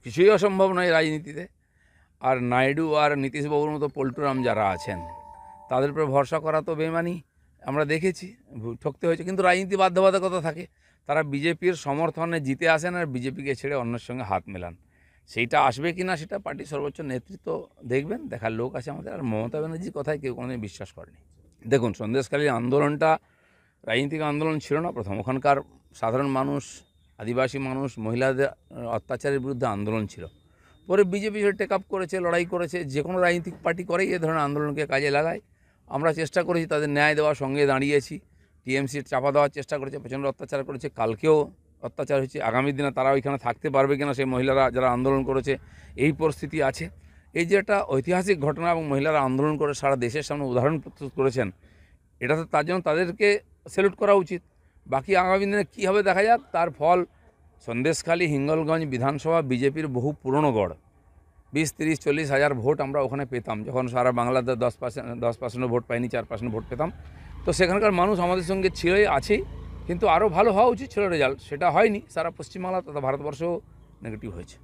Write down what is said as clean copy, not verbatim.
কিছুই অসম্ভব নয় রাজনীতিতে। আর নাইডু আর নীতিশবাবুর মতো পল্টুরাম যারা আছেন তাদের উপরে ভরসা করা তো বেমানি, আমরা দেখেছি ঠকতে হয়েছে। কিন্তু রাজনীতি বাধ্যবাধকতা থাকে, তারা বিজেপির সমর্থনে জিতে আসেন আর বিজেপিকে ছেড়ে অন্যের সঙ্গে হাত মেলান। সেইটা আসবে কি না সেটা পার্টির সর্বোচ্চ নেতৃত্ব দেখবেন, দেখার লোক আছে আমাদের। আর মমতা ব্যানার্জির কথায় কেউ কোনোদিন বিশ্বাস করেনি। দেখুন, সন্দেশখালীর আন্দোলনটা রাজনীতিক আন্দোলন ছিল না প্রথম, ওখানকার সাধারণ মানুষ, আদিবাসী মানুষ, মহিলাদের অত্যাচারের বিরুদ্ধে আন্দোলন ছিল। পরে বিজেপি টেক আপ করেছে, লড়াই করেছে। যে কোনো রাজনৈতিক পার্টি করেই এ ধরনের আন্দোলনকে কাজে লাগায়। আমরা চেষ্টা করেছি তাদের ন্যায় দেওয়ার, সঙ্গে দাঁড়িয়েছি। টিএমসি চাপা দেওয়ার চেষ্টা করেছে, প্রচণ্ড অত্যাচার করেছে, কালকেও অত্যাচার হয়েছে। আগামী দিনে তারা ওইখানে থাকতে পারবে কিনা, সেই মহিলারা যারা আন্দোলন করেছে, এই পরিস্থিতি আছে। এই যে একটা ঐতিহাসিক ঘটনা এবং মহিলারা আন্দোলন করে সারা দেশের সামনে উদাহরণ প্রস্তুত করেছেন, এটা তো তার জন্য তাদেরকে স্যালুট করা উচিত। বাকি আগামী দিনে কী হবে দেখা যাক। তার ফল সন্দেশখালী, হিঙ্গলগঞ্জ বিধানসভা বিজেপির বহু পুরনো গড়। 20, 30, 40 হাজার ভোট আমরা ওখানে পেতাম, যখন সারা বাংলাতে 10% ভোট পাইনি, 4% ভোট পেতাম। তো সেখানকার মানুষ আমাদের সঙ্গে ছিলই, আছেই। কিন্তু আরও ভালো হওয়া উচিত ছিল রেজাল্ট, সেটা হয়নি। সারা পশ্চিমবাংলা তথা ভারতবর্ষও নেগেটিভ হয়েছে।